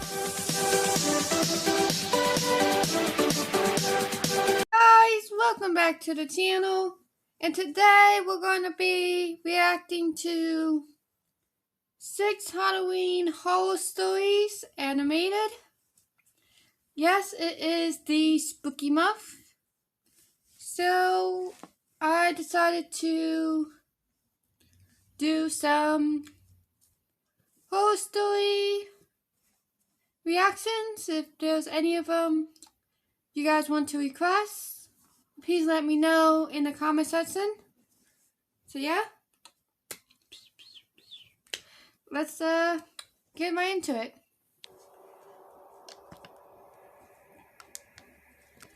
Guys, welcome back to the channel, and today we're going to be reacting to 6 Halloween Horror Stories animated. Yes, it is the spooky month, so I decided to do some horror story reactions. If there's any of them you guys want to request, please let me know in the comment section. So yeah, let's get right into it.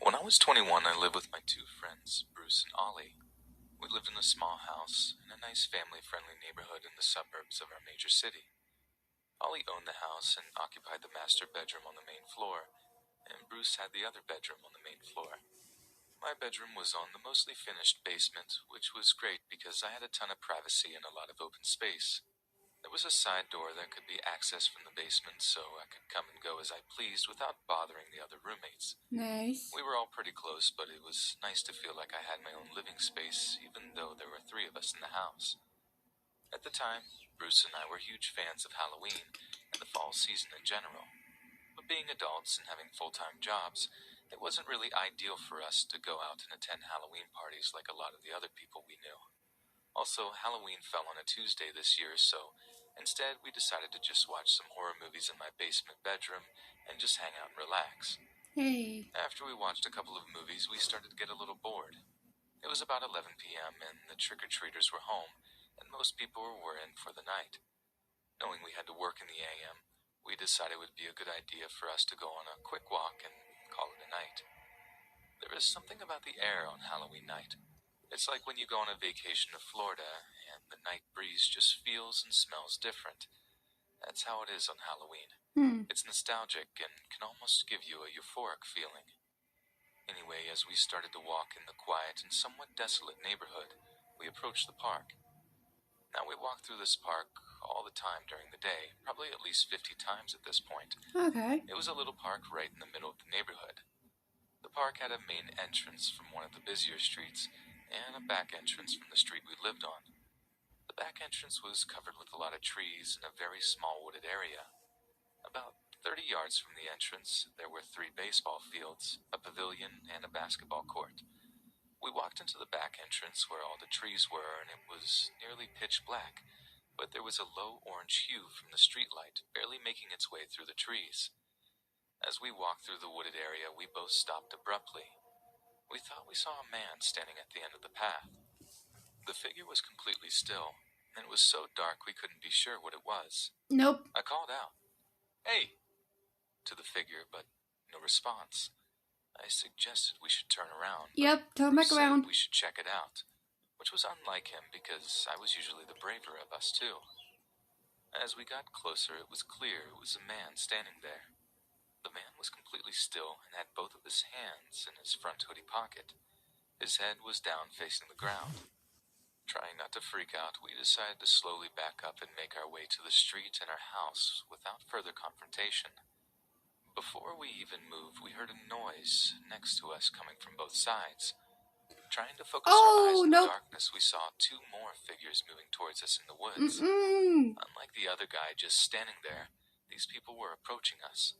When I was 21, I lived with my two friends, Bruce and Ollie. We lived in a small house in a nice family-friendly neighborhood in the suburbs of our major city. Ollie owned the house and occupied the master bedroom on the main floor, and Bruce had the other bedroom on the main floor. My bedroom was on the mostly finished basement, which was great because I had a ton of privacy and a lot of open space. There was a side door that could be accessed from the basement, so I could come and go as I pleased without bothering the other roommates. Nice. We were all pretty close, but it was nice to feel like I had my own living space, even though there were 3 of us in the house. At the time, Bruce and I were huge fans of Halloween and the fall season in general. But being adults and having full-time jobs, it wasn't really ideal for us to go out and attend Halloween parties like a lot of the other people we knew. Also, Halloween fell on a Tuesday this year, so instead we decided to just watch some horror movies in my basement bedroom and just hang out and relax. Hey. After we watched a couple of movies, we started to get a little bored. It was about 11 p.m. and the trick-or-treaters were home, and most people were in for the night. Knowing we had to work in the a.m., we decided it would be a good idea for us to go on a quick walk and call it a night. There is something about the air on Halloween night. It's like when you go on a vacation to Florida, and the night breeze just feels and smells different. That's how it is on Halloween. It's nostalgic and can almost give you a euphoric feeling. Anyway, as we started to walk in the quiet and somewhat desolate neighborhood, we approached the park. Now, we walk through this park all the time during the day, probably at least 50 times at this point. Okay. It was a little park right in the middle of the neighborhood. The park had a main entrance from one of the busier streets and a back entrance from the street we lived on. The back entrance was covered with a lot of trees and a very small wooded area. About 30 yards from the entrance, there were 3 baseball fields, a pavilion, and a basketball court. We walked into the back entrance where all the trees were, and it was nearly pitch black, but there was a low orange hue from the streetlight barely making its way through the trees. As we walked through the wooded area, we both stopped abruptly. We thought we saw a man standing at the end of the path. The figure was completely still, and it was so dark we couldn't be sure what it was. Nope. I called out, "Hey!" to the figure, but no response. I suggested we should turn around. Yep, turn Bruce back said around. we should check it out, which was unlike him because I was usually the braver of us too. As we got closer, it was clear it was a man standing there. The man was completely still and had both of his hands in his front hoodie pocket. His head was down facing the ground. Trying not to freak out, we decided to slowly back up and make our way to the street and our house without further confrontation. Before we even moved, we heard a noise next to us coming from both sides. Trying to focus our eyes in the darkness, we saw 2 more figures moving towards us in the woods. Unlike the other guy just standing there, these people were approaching us.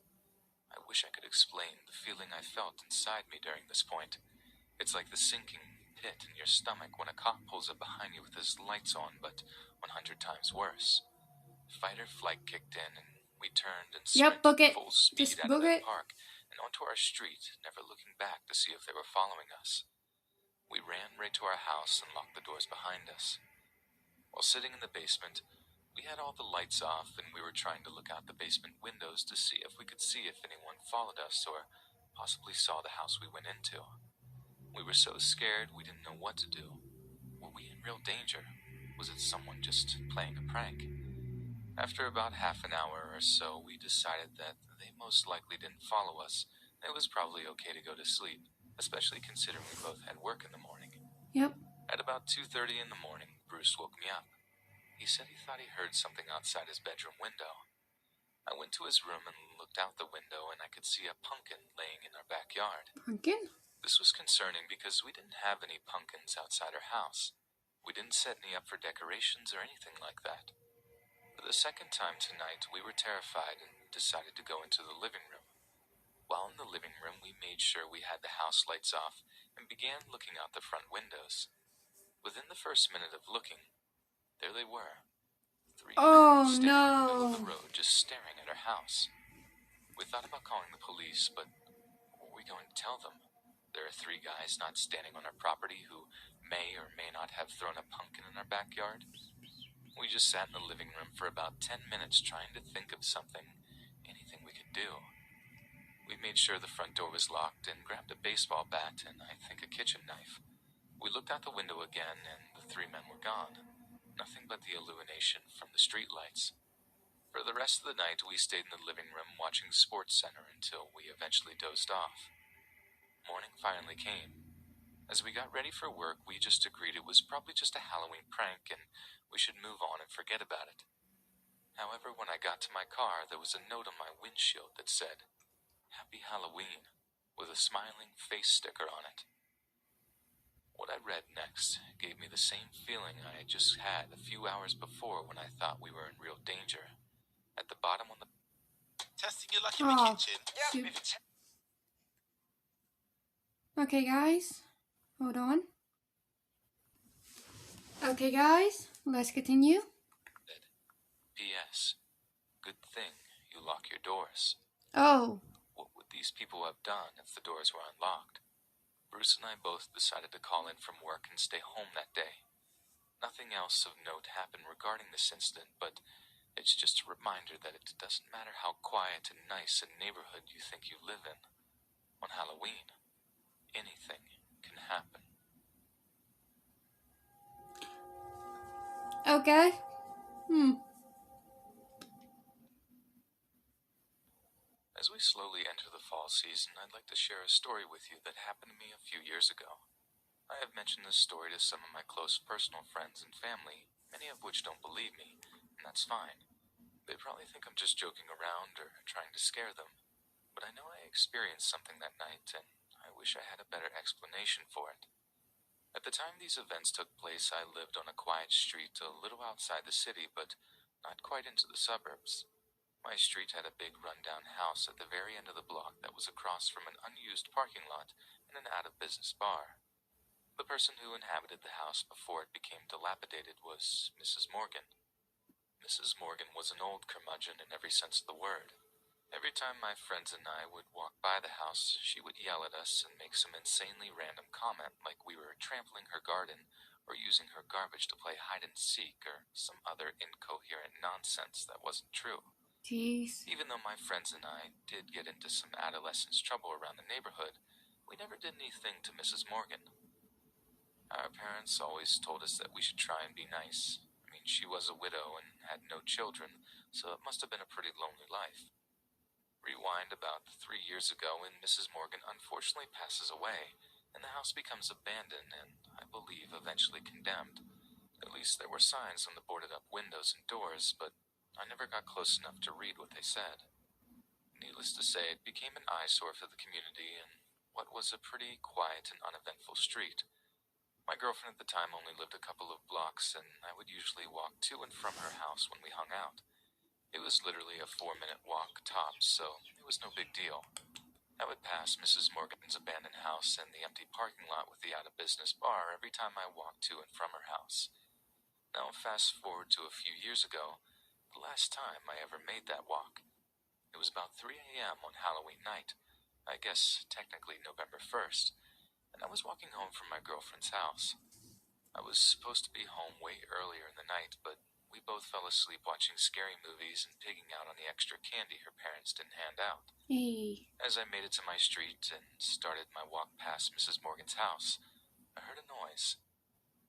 I wish I could explain the feeling I felt inside me during this point. It's like the sinking pit in your stomach when a cop pulls up behind you with his lights on, but 100 times worse. Fight or flight kicked in, and we turned and sprinted full speed out of that park and onto our street, never looking back to see if they were following us. We ran right to our house and locked the doors behind us. While sitting in the basement, we had all the lights off and we were trying to look out the basement windows to see if we could see if anyone followed us or possibly saw the house we went into. We were so scared we didn't know what to do. Were we in real danger? Was it someone just playing a prank? After about half an hour or so, we decided that they most likely didn't follow us, and it was probably okay to go to sleep, especially considering we both had work in the morning. Yep. At about 2:30 in the morning, Bruce woke me up. He said he thought he heard something outside his bedroom window. I went to his room and looked out the window, and I could see a pumpkin laying in our backyard. Pumpkin? This was concerning because we didn't have any pumpkins outside our house. We didn't set any up for decorations or anything like that. For the second time tonight, we were terrified and decided to go into the living room. While in the living room, we made sure we had the house lights off and began looking out the front windows. Within the first minute of looking, there they were. Three Oh, men standing in the middle of no. the road, just staring at our house. We thought about calling the police, but what were we going to tell them? There are three guys not standing on our property who may or may not have thrown a pumpkin in our backyard. We just sat in the living room for about 10 minutes trying to think of something, anything we could do. We made sure the front door was locked and grabbed a baseball bat and I think a kitchen knife. We looked out the window again and the three men were gone. Nothing but the illumination from the street lights. For the rest of the night, we stayed in the living room watching SportsCenter until we eventually dozed off. Morning finally came. As we got ready for work, we just agreed it was probably just a Halloween prank and we should move on and forget about it. However, when I got to my car, there was a note on my windshield that said, "Happy Halloween," with a smiling face sticker on it. What I read next gave me the same feeling I had just had a few hours before when I thought we were in real danger. At the bottom on the... Testing your luck in the Oh, kitchen. shoot. Okay, guys. Hold on. Okay, guys. Let's continue. P.S. Good thing you lock your doors. Oh. What would these people have done if the doors were unlocked? Bruce and I both decided to call in from work and stay home that day. Nothing else of note happened regarding this incident, but it's just a reminder that it doesn't matter how quiet and nice a neighborhood you think you live in. On Halloween, anything can happen. Okay. As we slowly enter the fall season, I'd like to share a story with you that happened to me a few years ago. I have mentioned this story to some of my close personal friends and family, many of which don't believe me, and that's fine. They probably think I'm just joking around or trying to scare them, but I know I experienced something that night, and I wish I had a better explanation for it. At the time these events took place, I lived on a quiet street a little outside the city, but not quite into the suburbs. My street had a big rundown house at the very end of the block that was across from an unused parking lot and an out-of-business bar. The person who inhabited the house before it became dilapidated was Mrs. Morgan. Mrs. Morgan was an old curmudgeon in every sense of the word. Every time my friends and I would walk by the house, she would yell at us and make some insanely random comment like we were trampling her garden or using her garbage to play hide-and-seek or some other incoherent nonsense that wasn't true. Jeez. Even though my friends and I did get into some adolescence trouble around the neighborhood, we never did anything to Mrs. Morgan. Our parents always told us that we should try and be nice. I mean, she was a widow and had no children, so it must have been a pretty lonely life. Rewind about 3 years ago, and Mrs. Morgan unfortunately passes away, and the house becomes abandoned and, I believe, eventually condemned. At least there were signs on the boarded-up windows and doors, but I never got close enough to read what they said. Needless to say, it became an eyesore for the community in what was a pretty quiet and uneventful street. My girlfriend at the time only lived a couple of blocks, and I would usually walk to and from her house when we hung out. It was literally a 4-minute walk tops, so it was no big deal. I would pass Mrs. Morgan's abandoned house and the empty parking lot with the out-of-business bar every time I walked to and from her house. Now fast forward to a few years ago, the last time I ever made that walk. It was about 3 a.m. on Halloween night, I guess technically November 1st, and I was walking home from my girlfriend's house. I was supposed to be home way earlier in the night, but we both fell asleep watching scary movies and pigging out on the extra candy her parents didn't hand out. Hey. As I made it to my street and started my walk past Mrs. Morgan's house, I heard a noise.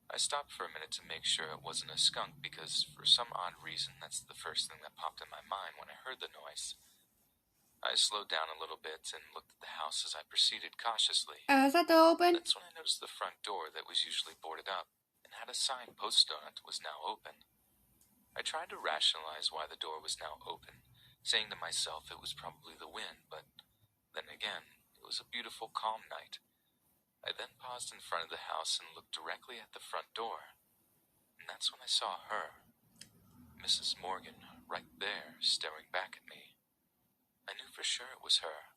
I stopped for a minute to make sure it wasn't a skunk because, for some odd reason, that's the first thing that popped in my mind when I heard the noise. I slowed down a little bit and looked at the house as I proceeded cautiously. Is that door open? That's when I noticed the front door that was usually boarded up and had a sign posted on it was now open. I tried to rationalize why the door was now open, saying to myself it was probably the wind, but then again, it was a beautiful, calm night. I then paused in front of the house and looked directly at the front door, and that's when I saw her, Mrs. Morgan, right there, staring back at me. I knew for sure it was her.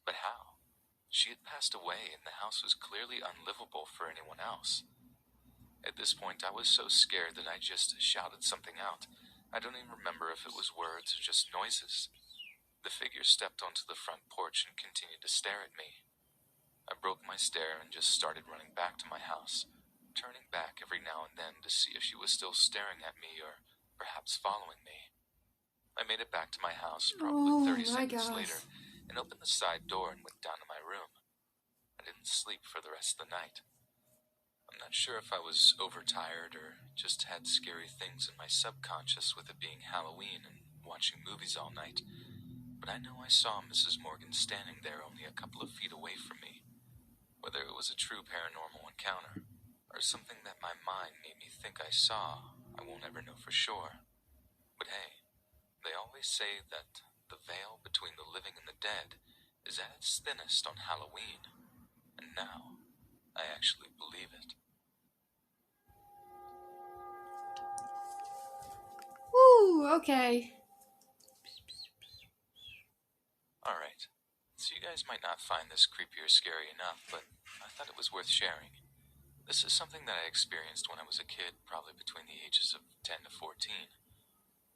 But how? She had passed away, and the house was clearly unlivable for anyone else. At this point, I was so scared that I just shouted something out. I don't even remember if it was words or just noises. The figure stepped onto the front porch and continued to stare at me. I broke my stare and just started running back to my house, turning back every now and then to see if she was still staring at me or perhaps following me. I made it back to my house probably 30 seconds later and opened the side door and went down to my room. I didn't sleep for the rest of the night. I'm not sure if I was overtired or just had scary things in my subconscious with it being Halloween and watching movies all night, but I know I saw Mrs. Morgan standing there only a couple of feet away from me. Whether it was a true paranormal encounter or something that my mind made me think I saw, I won't ever know for sure. But hey, they always say that the veil between the living and the dead is at its thinnest on Halloween, and now I actually believe it. Woo, okay. Alright, so you guys might not find this creepy or scary enough, but I thought it was worth sharing. This is something that I experienced when I was a kid, probably between the ages of 10 to 14.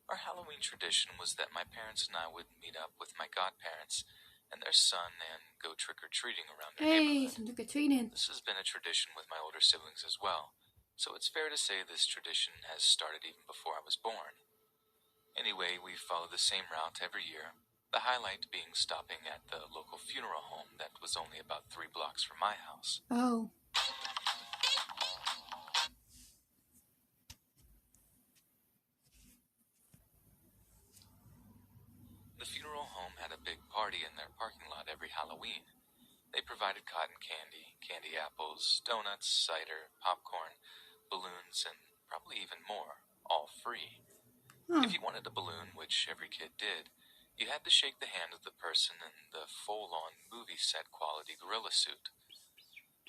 Our Halloween tradition was that my parents and I would meet up with my godparents and their son and go trick-or-treating around their Hey, neighborhood. some trick-or-treating. This has been a tradition with my older siblings as well, so it's fair to say this tradition has started even before I was born. Anyway, we follow the same route every year, the highlight being stopping at the local funeral home that was only about 3 blocks from my house. Oh. The funeral home had a big party in their parking lot every Halloween. They provided cotton candy, candy apples, donuts, cider, popcorn, balloons, and probably even more, all free. Huh. If you wanted a balloon, which every kid did, you had to shake the hand of the person in the full-on movie set quality gorilla suit.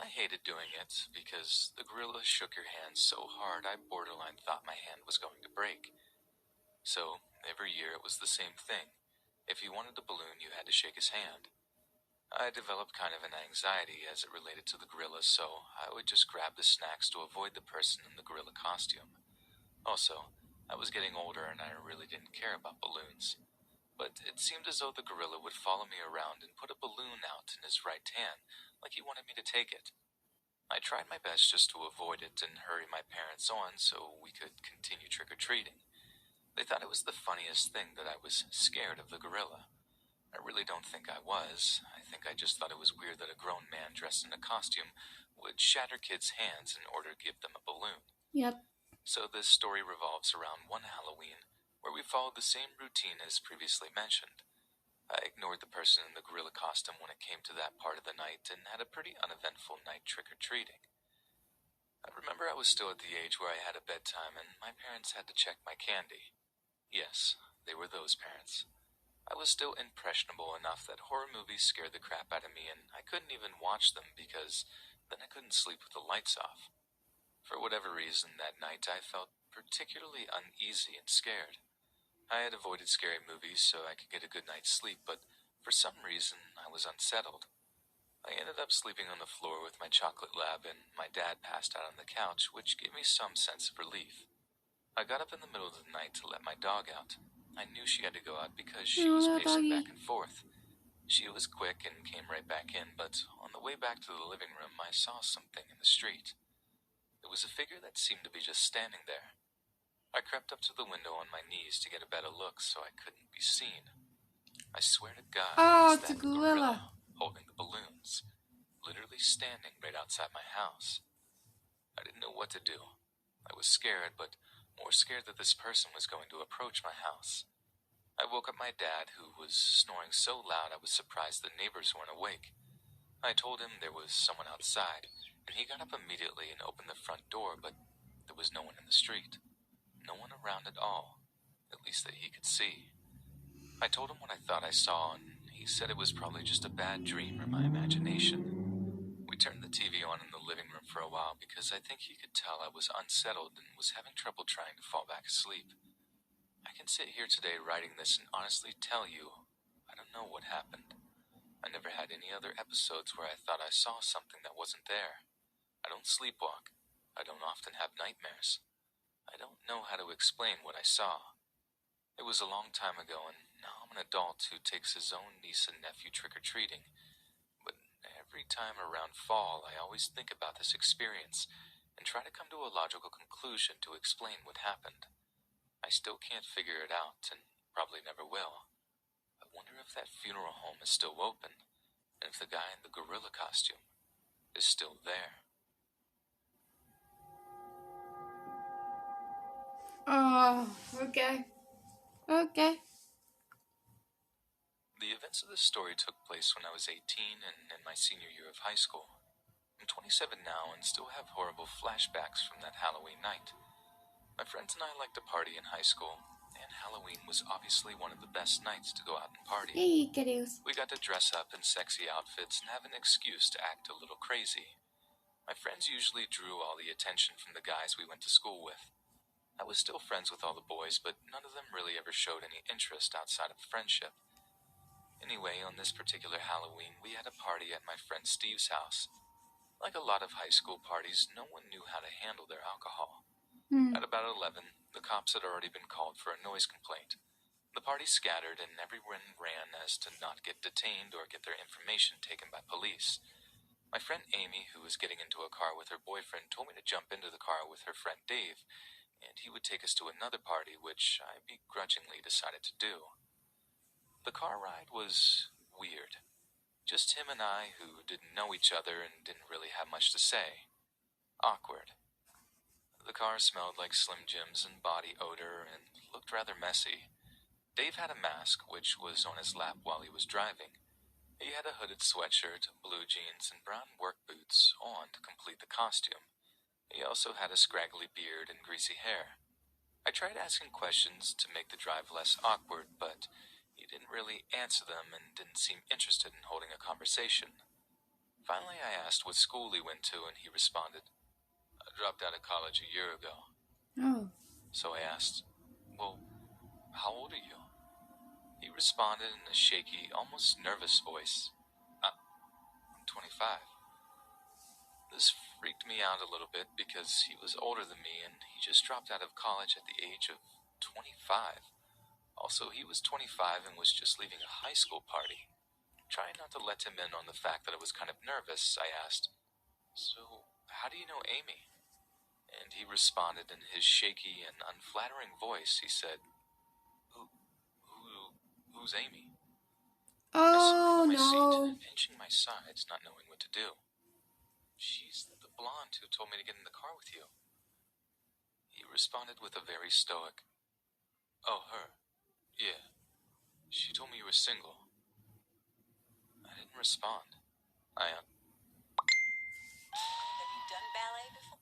I hated doing it because the gorilla shook your hand so hard I borderline thought my hand was going to break. So, every year it was the same thing. If you wanted a balloon, you had to shake his hand. I developed kind of an anxiety as it related to the gorilla, so I would just grab the snacks to avoid the person in the gorilla costume. Also, I was getting older and I really didn't care about balloons. But it seemed as though the gorilla would follow me around and put a balloon out in his right hand, like he wanted me to take it. I tried my best just to avoid it and hurry my parents on so we could continue trick-or-treating. They thought it was the funniest thing that I was scared of the gorilla. I really don't think I was. I think I just thought it was weird that a grown man dressed in a costume would shatter kids' hands in order to give them a balloon. Yep. So this story revolves around one Halloween, where we followed the same routine as previously mentioned. I ignored the person in the gorilla costume when it came to that part of the night and had a pretty uneventful night trick-or-treating. I remember I was still at the age where I had a bedtime and my parents had to check my candy. Yes, they were those parents. I was still impressionable enough that horror movies scared the crap out of me and I couldn't even watch them because then I couldn't sleep with the lights off. For whatever reason, that night I felt particularly uneasy and scared. I had avoided scary movies so I could get a good night's sleep, but for some reason I was unsettled. I ended up sleeping on the floor with my chocolate lab and my dad passed out on the couch, which gave me some sense of relief. I got up in the middle of the night to let my dog out. I knew she had to go out because she was pacing back and forth. She was quick and came right back in, but on the way back to the living room I saw something in the street. It was a figure that seemed to be just standing there. I crept up to the window on my knees to get a better look so I couldn't be seen. I swear to God, it was it's a that gorilla holding the balloons, literally standing right outside my house. I didn't know what to do. I was scared, but more scared that this person was going to approach my house. I woke up my dad, who was snoring so loud I was surprised the neighbors weren't awake. I told him there was someone outside, and he got up immediately and opened the front door, but there was no one in the street. No one around at all, at least that he could see. I told him what I thought I saw, and he said it was probably just a bad dream or my imagination. We turned the TV on in the living room for a while because I think he could tell I was unsettled and was having trouble trying to fall back asleep. I can sit here today writing this and honestly tell you, I don't know what happened. I never had any other episodes where I thought I saw something that wasn't there. I don't sleepwalk. I don't often have nightmares. I don't know how to explain what I saw. It was a long time ago, and now I'm an adult who takes his own niece and nephew trick-or-treating. But every time around fall, I always think about this experience and try to come to a logical conclusion to explain what happened. I still can't figure it out, and probably never will. I wonder if that funeral home is still open, and if the guy in the gorilla costume is still there. Oh, okay. Okay. The events of this story took place when I was 18 and in my senior year of high school. I'm 27 now and still have horrible flashbacks from that Halloween night. My friends and I liked to party in high school, and Halloween was obviously one of the best nights to go out and party. Hey, kiddos. We got to dress up in sexy outfits and have an excuse to act a little crazy. My friends usually drew all the attention from the guys we went to school with. I was still friends with all the boys, but none of them really ever showed any interest outside of friendship. Anyway, on this particular Halloween, we had a party at my friend Steve's house. Like a lot of high school parties, no one knew how to handle their alcohol. At about 11, the cops had already been called for a noise complaint. The party scattered and everyone ran as to not get detained or get their information taken by police. My friend Amy, who was getting into a car with her boyfriend, told me to jump into the car with her friend Dave, and he would take us to another party, which I begrudgingly decided to do. The car ride was weird. Just him and I, who didn't know each other and didn't really have much to say. Awkward. The car smelled like Slim Jims and body odor and looked rather messy. Dave had a mask, which was on his lap while he was driving. He had a hooded sweatshirt, blue jeans, and brown work boots on to complete the costume. He also had a scraggly beard and greasy hair. I tried asking questions to make the drive less awkward, but he didn't really answer them and didn't seem interested in holding a conversation. Finally, I asked what school he went to, and he responded, "I dropped out of college a year ago." Oh. So I asked, "Well, how old are you?" He responded in a shaky, almost nervous voice, "I'm 25. This freaked me out a little bit because he was older than me and he just dropped out of college at the age of 25. Also, he was 25 and was just leaving a high school party. Trying not to let him in on the fact that I was kind of nervous, I asked, "So, how do you know Amy?" And he responded in his shaky and unflattering voice. He said, Who's Amy?" Oh, I sat up in my seat no. and pinching my sides, not knowing what to do. "She's the blonde who told me to get in the car with you." He responded with a very stoic, "Oh, her? Yeah. She told me you were single." I didn't respond. Have you done ballet before?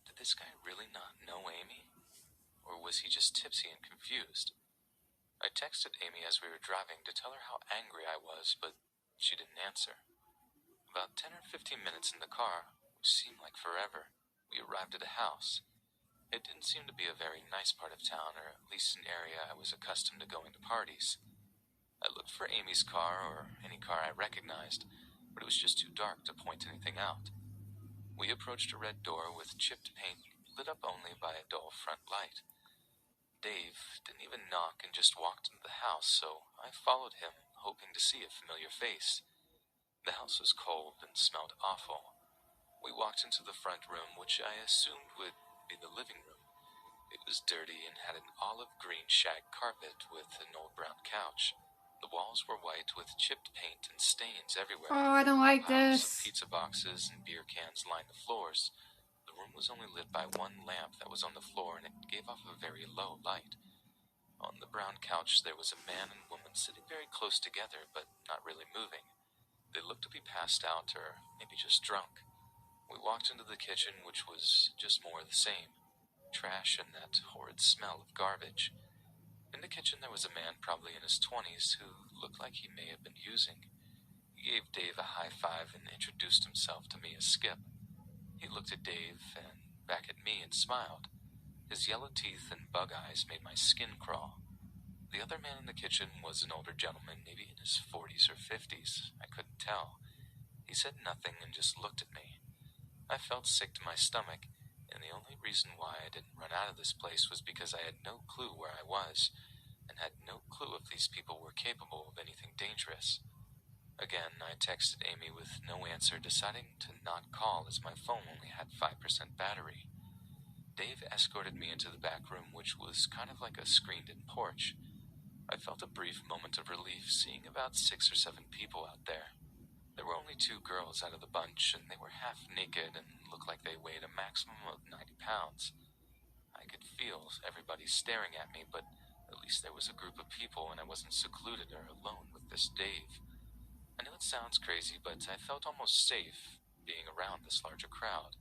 Did this guy really not know Amy? Or was he just tipsy and confused? I texted Amy as we were driving to tell her how angry I was, but she didn't answer. About 10 or 15 minutes in the car, which seemed like forever, we arrived at a house. It didn't seem to be a very nice part of town, or at least an area I was accustomed to going to parties. I looked for Amy's car, or any car I recognized, but it was just too dark to point anything out. We approached a red door with chipped paint, lit up only by a dull front light. Dave didn't even knock and just walked into the house, so I followed him, hoping to see a familiar face. The house was cold and smelled awful. We walked into the front room, which I assumed would be the living room. It was dirty and had an olive green shag carpet with an old brown couch. The walls were white with chipped paint and stains everywhere. Oh, I don't like Piles of this. pizza boxes and beer cans lined the floors. The room was only lit by one lamp that was on the floor, and it gave off a very low light. On the brown couch there was a man and woman sitting very close together, but not really moving. They looked to be passed out or maybe just drunk. We walked into the kitchen, which was just more of the same. Trash and that horrid smell of garbage. In the kitchen there was a man probably in his 20s who looked like he may have been using. He gave Dave a high five and introduced himself to me as Skip. He looked at Dave and back at me and smiled. His yellow teeth and bug eyes made my skin crawl. The other man in the kitchen was an older gentleman, maybe in his 40s or 50s. I couldn't tell. He said nothing and just looked at me. I felt sick to my stomach, and the only reason why I didn't run out of this place was because I had no clue where I was, and had no clue if these people were capable of anything dangerous. Again, I texted Amy with no answer, deciding to not call as my phone only had 5% battery. Dave escorted me into the back room, which was kind of like a screened-in porch. I felt a brief moment of relief seeing about 6 or 7 people out there. There were only 2 girls out of the bunch, and they were half naked and looked like they weighed a maximum of 90 pounds. I could feel everybody staring at me, but at least there was a group of people and I wasn't secluded or alone with this Dave. I know it sounds crazy, but I felt almost safe being around this larger crowd.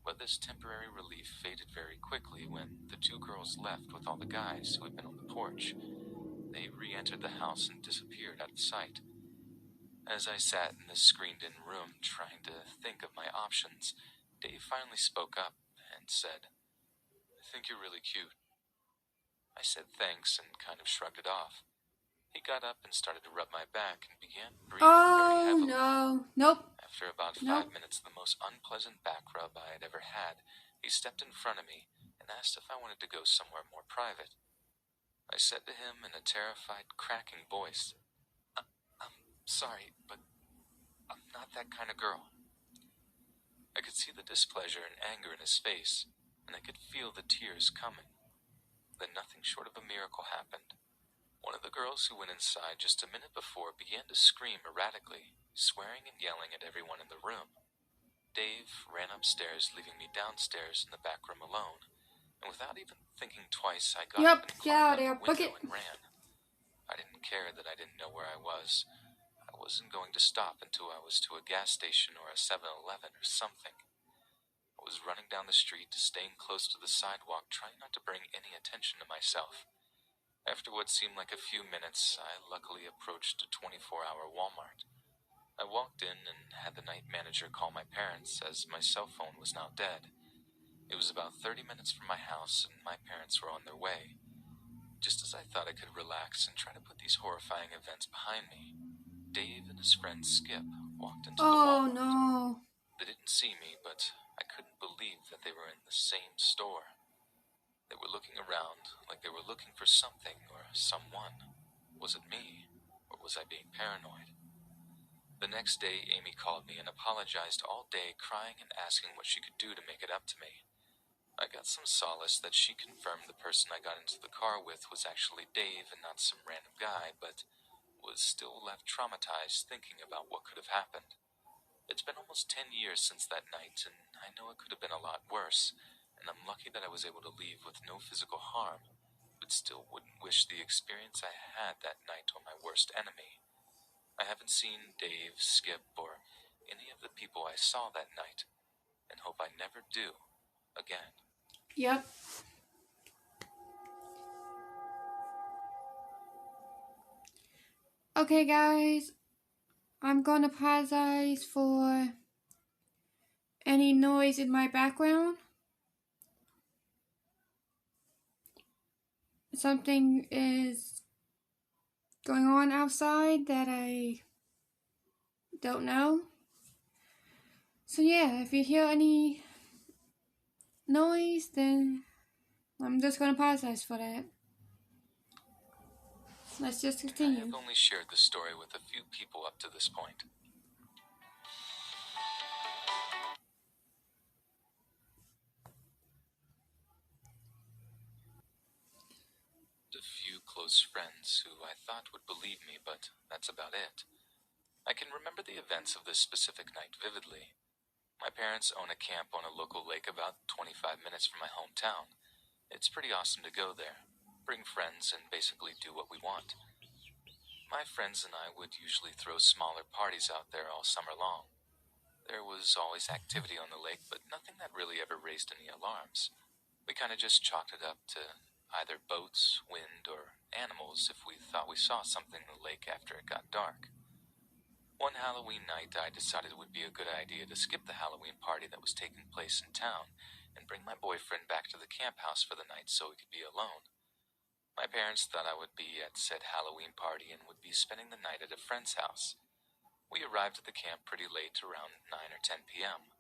But this temporary relief faded very quickly when the 2 girls left with all the guys who had been on the porch. They re-entered the house and disappeared out of sight. As I sat in this screened-in room trying to think of my options, Dave finally spoke up and said, "I think you're really cute." I said thanks and kind of shrugged it off. He got up and started to rub my back and began breathing very Oh, heavily. no. Nope. After about 5 Nope. minutes of the most unpleasant back rub I had ever had, he stepped in front of me and asked if I wanted to go somewhere more private. I said to him in a terrified, cracking voice, "I'm sorry, but I'm not that kind of girl." I could see the displeasure and anger in his face, and I could feel the tears coming. Then nothing short of a miracle happened. One of the girls who went inside just a minute before began to scream erratically, swearing and yelling at everyone in the room. Dave ran upstairs, leaving me downstairs in the back room alone, and without even thinking twice, I got Yep, up and get out climbed of out the there, book window it. and ran. I didn't care that I didn't know where I was. I wasn't going to stop until I was to a gas station or a 7-Eleven or something. I was running down the street, staying close to the sidewalk, trying not to bring any attention to myself. After what seemed like a few minutes, I luckily approached a 24-hour Walmart. I walked in and had the night manager call my parents, as my cell phone was now dead. It was about 30 minutes from my house, and my parents were on their way. Just as I thought I could relax and try to put these horrifying events behind me, Dave and his friend Skip walked into the Oh, Walmart. no. They didn't see me, but I couldn't believe that they were in the same store. They were looking around like they were looking for something or someone. Was it me, or was I being paranoid? The next day, Amy called me and apologized all day, crying and asking what she could do to make it up to me. I got some solace that she confirmed the person I got into the car with was actually Dave and not some random guy, but was still left traumatized thinking about what could have happened. It's been almost 10 years since that night, and I know it could have been a lot worse, and I'm lucky that I was able to leave with no physical harm, but still wouldn't wish the experience I had that night on my worst enemy. I haven't seen Dave, Skip, or any of the people I saw that night, and hope I never do again. Yep. Okay, guys. I'm gonna apologize for any noise in my background. Something is going on outside that I don't know. So yeah, if you hear any noise, then I'm just gonna apologize for that. Let's just I continue. have only shared this story with a few people up to this point. A few close friends who I thought would believe me, but that's about it. I can remember the events of this specific night vividly. My parents own a camp on a local lake about 25 minutes from my hometown. It's pretty awesome to go there, bring friends, and basically do what we want. My friends and I would usually throw smaller parties out there all summer long. There was always activity on the lake, but nothing that really ever raised any alarms. We kind of just chalked it up to either boats, wind, or animals if we thought we saw something in the lake after it got dark. One Halloween night, I decided it would be a good idea to skip the Halloween party that was taking place in town and bring my boyfriend back to the camp house for the night so we could be alone. My parents thought I would be at said Halloween party and would be spending the night at a friend's house. We arrived at the camp pretty late, around 9 or 10 p.m.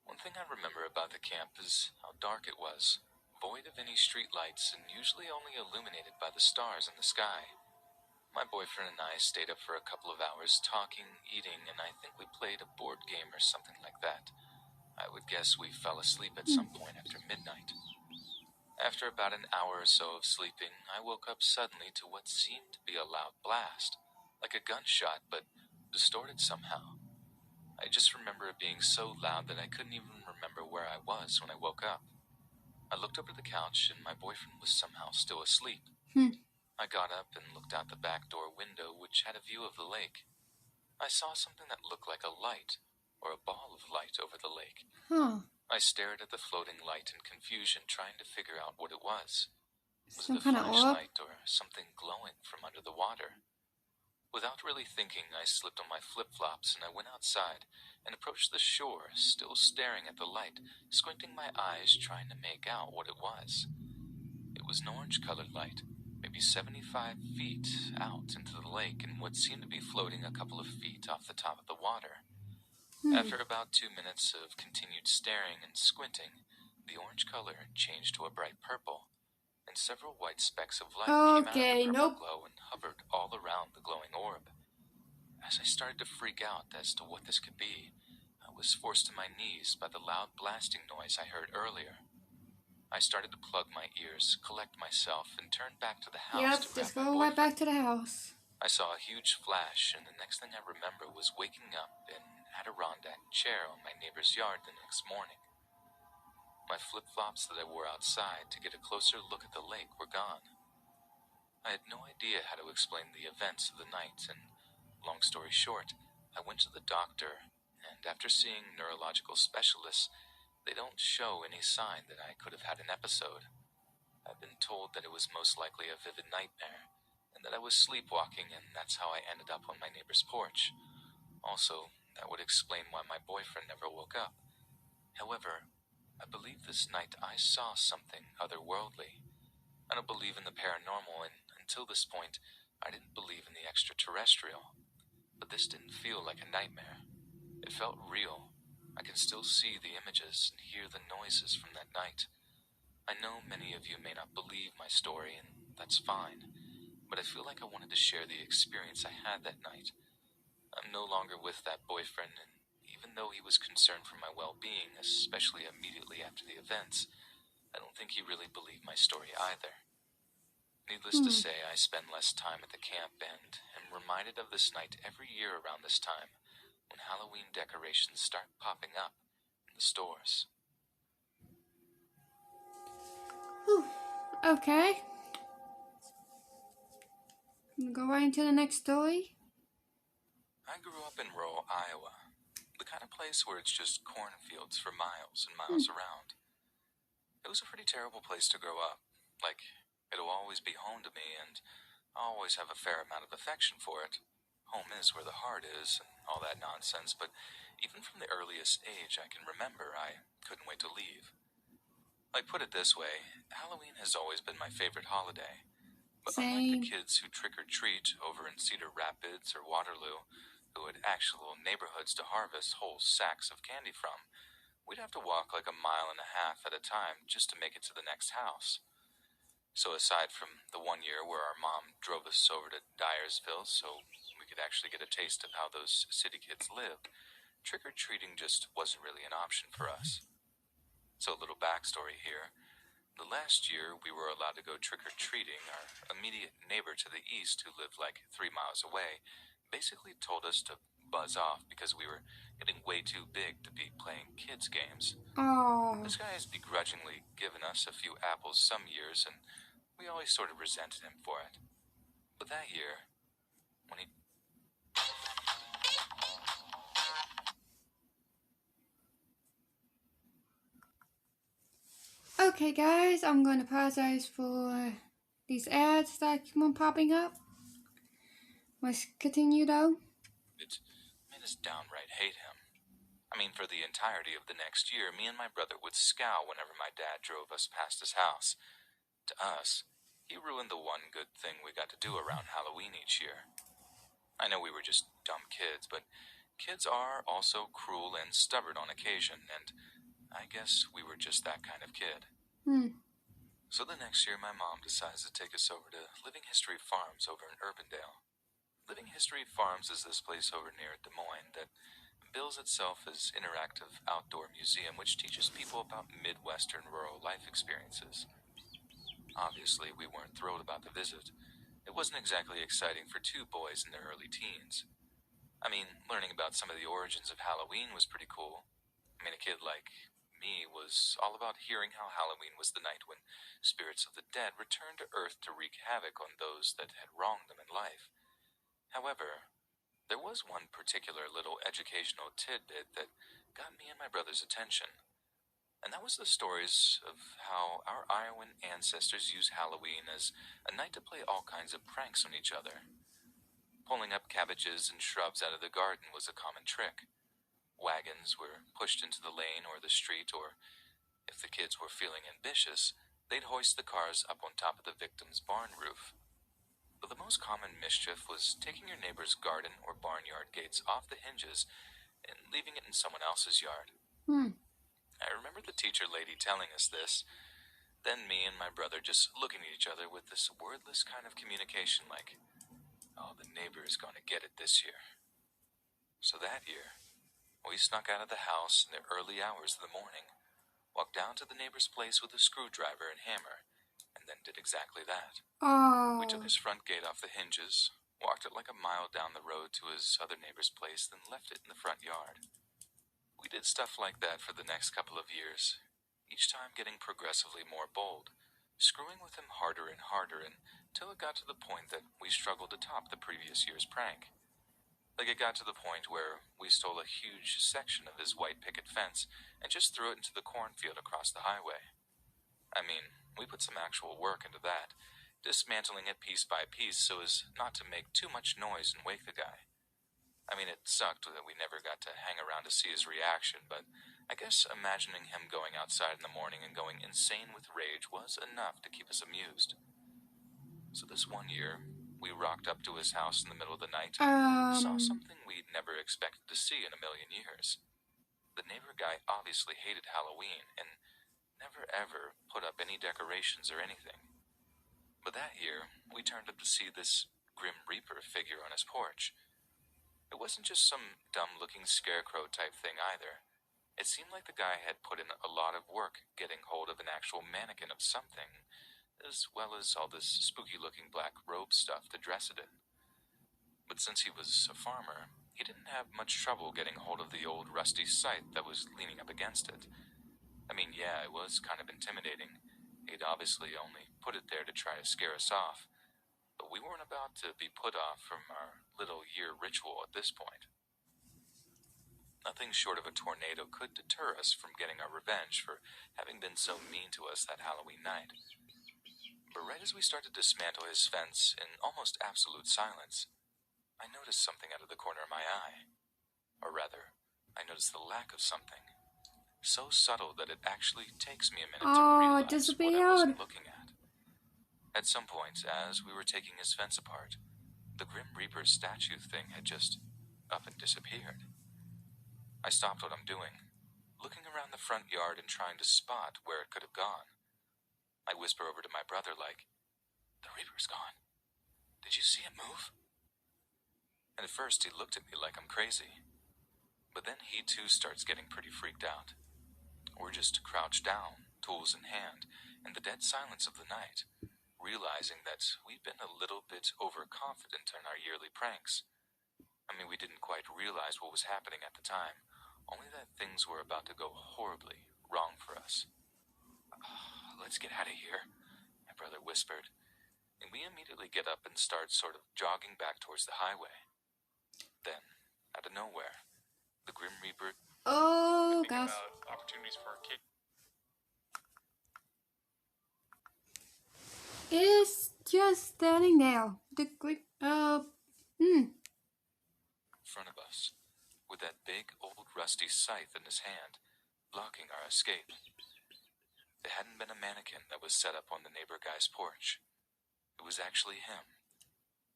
One thing I remember about the camp is how dark it was, void of any street lights and usually only illuminated by the stars in the sky. My boyfriend and I stayed up for a couple of hours talking, eating, and I think we played a board game or something like that. I would guess we fell asleep at some point after midnight. After about an hour or so of sleeping, I woke up suddenly to what seemed to be a loud blast, like a gunshot, but distorted somehow. I just remember it being so loud that I couldn't even remember where I was when I woke up. I looked over the couch and my boyfriend was somehow still asleep. I got up and looked out the back door window, which had a view of the lake. I saw something that looked like a light, or a ball of light over the lake. I stared at the floating light in confusion, trying to figure out what it was. Was it a flashlight or something glowing from under the water? Without really thinking, I slipped on my flip-flops and I went outside and approached the shore, still staring at the light, squinting my eyes, trying to make out what it was. It was an orange-colored light, maybe 75 feet out into the lake, and what seemed to be floating a couple of feet off the top of the water. After about 2 minutes of continued staring and squinting, the orange color changed to a bright purple, and several white specks of light came out of the purple glow and hovered all around the glowing orb. As I started to freak out as to what this could be, I was forced to my knees by the loud blasting noise I heard earlier. I started to plug my ears, collect myself, and turn back to the house. Yep, just go right back to the house. I saw a huge flash, and the next thing I remember was waking up in an Adirondack chair on my neighbor's yard the next morning. My flip-flops that I wore outside to get a closer look at the lake were gone. I had no idea how to explain the events of the night, and long story short, I went to the doctor, and after seeing neurological specialists, they don't show any sign that I could have had an episode. I've been told that it was most likely a vivid nightmare, and that I was sleepwalking, and that's how I ended up on my neighbor's porch. Also, that would explain why my boyfriend never woke up. However, I believe this night I saw something otherworldly. I don't believe in the paranormal, and until this point, I didn't believe in the extraterrestrial. But this didn't feel like a nightmare. It felt real. I can still see the images and hear the noises from that night. I know many of you may not believe my story, and that's fine, but I feel like I wanted to share the experience I had that night. I'm no longer with that boyfriend, and even though he was concerned for my well-being, especially immediately after the events, I don't think he really believed my story either. Needless to say, I spend less time at the camp and am reminded of this night every year around this time, when Halloween decorations start popping up in the stores. Okay. I'm gonna go right into the next story. I grew up in rural Iowa, the kind of place where it's just cornfields for miles and miles around. It was a pretty terrible place to grow up. Like, it'll always be home to me, and I'll always have a fair amount of affection for it. Home is where the heart is, and all that nonsense, but even from the earliest age I can remember, I couldn't wait to leave. Like, put it this way, Halloween has always been my favorite holiday. But unlike the kids who trick-or-treat over in Cedar Rapids or Waterloo, who had actual neighborhoods to harvest whole sacks of candy from, we'd have to walk like 1.5 miles at a time just to make it to the next house. So aside from the one year where our mom drove us over to Dyersville so we could actually get a taste of how those city kids lived, trick-or-treating just wasn't really an option for us. So a little backstory here. The last year we were allowed to go trick-or-treating, our immediate neighbor to the east, who lived like 3 miles away, basically told us to buzz off because we were getting way too big to be playing kids' games. This guy has begrudgingly given us a few apples some years, and we always sort of resented him for it. But that year, when he... Okay, guys, I'm going to apologize for these ads that keep on popping up. Let's continue, though. It made us downright hate him. I mean, for the entirety of the next year, me and my brother would scowl whenever my dad drove us past his house. To us, he ruined the one good thing we got to do around Halloween each year. I know we were just dumb kids, but kids are also cruel and stubborn on occasion, and I guess we were just that kind of kid. So the next year, my mom decides to take us over to Living History Farms over in Urbandale. Living History Farms is this place over near Des Moines that bills itself as interactive outdoor museum which teaches people about Midwestern rural life experiences. Obviously, we weren't thrilled about the visit. It wasn't exactly exciting for two boys in their early teens. I mean, learning about some of the origins of Halloween was pretty cool. I mean, a kid like me was all about hearing how Halloween was the night when spirits of the dead returned to Earth to wreak havoc on those that had wronged them in life. However, there was one particular little educational tidbit that got me and my brother's attention. And that was the stories of how our Iowan ancestors used Halloween as a night to play all kinds of pranks on each other. Pulling up cabbages and shrubs out of the garden was a common trick. Wagons were pushed into the lane or the street, or if the kids were feeling ambitious, they'd hoist the cars up on top of the victim's barn roof. But the most common mischief was taking your neighbor's garden or barnyard gates off the hinges and leaving it in someone else's yard. I remember the teacher lady telling us this, then me and my brother just looking at each other with this wordless kind of communication like, oh, the neighbor is going to get it this year. So that year, we snuck out of the house in the early hours of the morning, walked down to the neighbor's place with a screwdriver and hammer, and then did exactly that. Oh. We took his front gate off the hinges, walked it like a mile down the road to his other neighbor's place, then left it in the front yard. We did stuff like that for the next couple of years, each time getting progressively more bold, screwing with him harder and harder until it got to the point that we struggled to top the previous year's prank. Like it got to the point where we stole a huge section of his white picket fence and just threw it into the cornfield across the highway. I mean, we put some actual work into that, dismantling it piece by piece so as not to make too much noise and wake the guy. I mean, it sucked that we never got to hang around to see his reaction, but I guess imagining him going outside in the morning and going insane with rage was enough to keep us amused. So this one year, we rocked up to his house in the middle of the night and saw something we'd never expected to see in a million years. The neighbor guy obviously hated Halloween and never ever put up any decorations or anything. But that year, we turned up to see this Grim Reaper figure on his porch. It wasn't just some dumb-looking scarecrow type thing either. It seemed like the guy had put in a lot of work getting hold of an actual mannequin of something, as well as all this spooky-looking black robe stuff to dress it in. But since he was a farmer, he didn't have much trouble getting hold of the old rusty scythe that was leaning up against it. I mean, yeah, it was kind of intimidating. He'd obviously only put it there to try to scare us off, but we weren't about to be put off from our little year ritual at this point. Nothing short of a tornado could deter us from getting our revenge for having been so mean to us that Halloween night. But right as we started to dismantle his fence in almost absolute silence, I noticed something out of the corner of my eye. Or rather, I noticed the lack of something. So subtle that it actually takes me a minute to realize what I wasn't looking at. At some point, as we were taking his fence apart, the Grim Reaper statue thing had just up and disappeared. I stopped what I'm doing, looking around the front yard and trying to spot where it could have gone. I whisper over to my brother like, "The Reaper's gone. Did you see it move?" And at first he looked at me like I'm crazy. But then he too starts getting pretty freaked out. We're just crouched down, tools in hand, in the dead silence of the night, realizing that we'd been a little bit overconfident in our yearly pranks. I mean, we didn't quite realize what was happening at the time, only that things were about to go horribly wrong for us. "Let's get out of here," my brother whispered, and we immediately get up and start sort of jogging back towards the highway. Then, out of nowhere, the Grim Reaper... Oh, Think gosh. about opportunities for our kids. is just standing there. The great, In front of us, with that big old rusty scythe in his hand, blocking our escape. It hadn't been a mannequin that was set up on the neighbor guy's porch. It was actually him.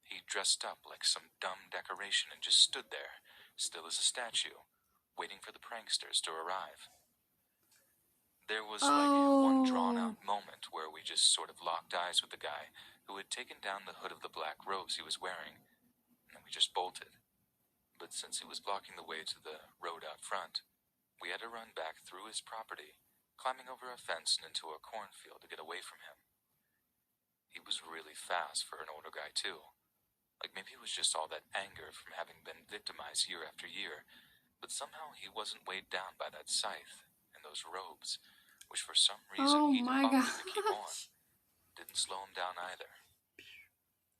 He dressed up like some dumb decoration and just stood there, still as a statue, waiting for the pranksters to arrive. There was like one drawn-out moment where we just sort of locked eyes with the guy who had taken down the hood of the black robes he was wearing, and we just bolted. But since he was blocking the way to the road out front, we had to run back through his property, climbing over a fence and into a cornfield to get away from him. He was really fast for an older guy, too. Like maybe it was just all that anger from having been victimized year after year, but somehow he wasn't weighed down by that scythe and those robes, which for some reason he opted to keep on. Didn't slow him down either.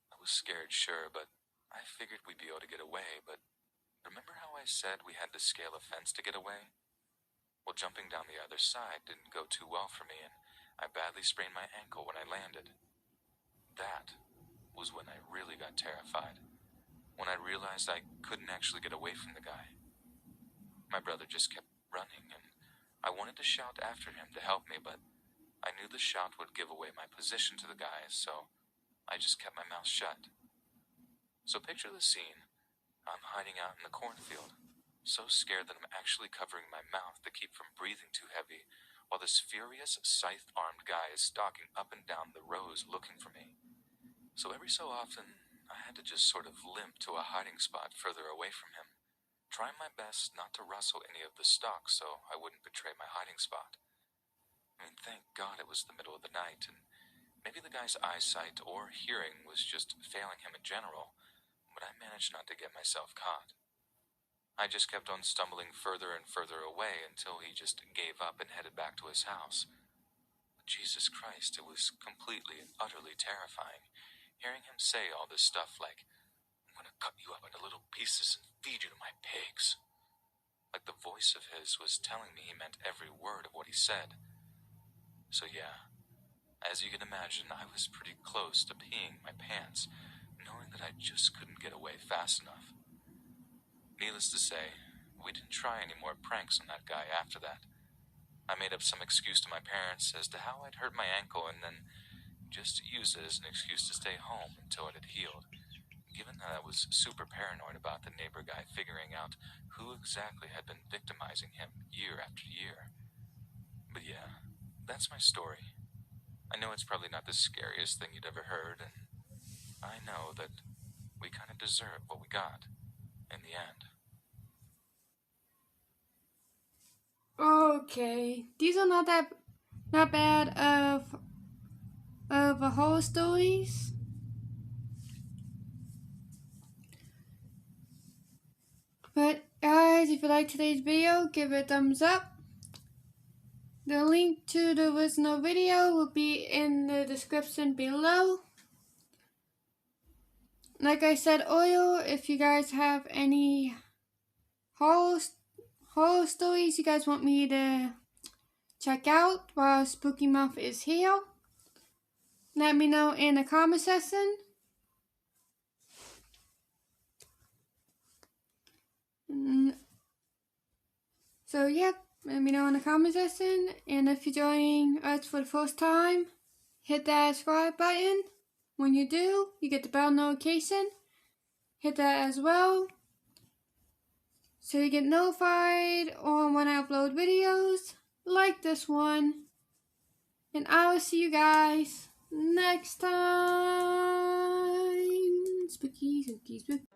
I was scared, sure, but I figured we'd be able to get away, but remember how I said we had to scale a fence to get away? Well, jumping down the other side didn't go too well for me, and I badly sprained my ankle when I landed. That was when I really got terrified, when I realized I couldn't actually get away from the guy. My brother just kept running, and I wanted to shout after him to help me, but I knew the shout would give away my position to the guy, so I just kept my mouth shut. So picture the scene. I'm hiding out in the cornfield, so scared that I'm actually covering my mouth to keep from breathing too heavy, while this furious, scythe-armed guy is stalking up and down the rows looking for me. So every so often, I had to just sort of limp to a hiding spot further away from him, trying my best not to rustle any of the stalks so I wouldn't betray my hiding spot. I mean, thank God it was the middle of the night, and maybe the guy's eyesight or hearing was just failing him in general, but I managed not to get myself caught. I just kept on stumbling further and further away until he just gave up and headed back to his house. But Jesus Christ, it was completely and utterly terrifying, hearing him say all this stuff like, "I'm gonna cut you up into little pieces and feed you to my pigs." Like the voice of his was telling me he meant every word of what he said. So yeah, as you can imagine, I was pretty close to peeing my pants, knowing that I just couldn't get away fast enough. Needless to say, we didn't try any more pranks on that guy after that. I made up some excuse to my parents as to how I'd hurt my ankle and then just used it as an excuse to stay home until it had healed, given that I was super paranoid about the neighbor guy figuring out who exactly had been victimizing him year after year. But yeah, that's my story. I know it's probably not the scariest thing you'd ever heard, and I know that we kind of deserve what we got in the end. Okay, these are not bad of horror stories. But guys, if you like today's video, give it a thumbs up. The link to the original video will be in the description below. Like I said earlier, if you guys have any horror stories you guys want me to check out while Spooky Month is here, let me know in the comment section. So yep, let me know in the comment section, and if you're joining us for the first time, hit that subscribe button. When you do, you get the bell notification. Hit that as well, so you get notified on when I upload videos like this one. And I will see you guys next time. Spooky, spooky, spooky.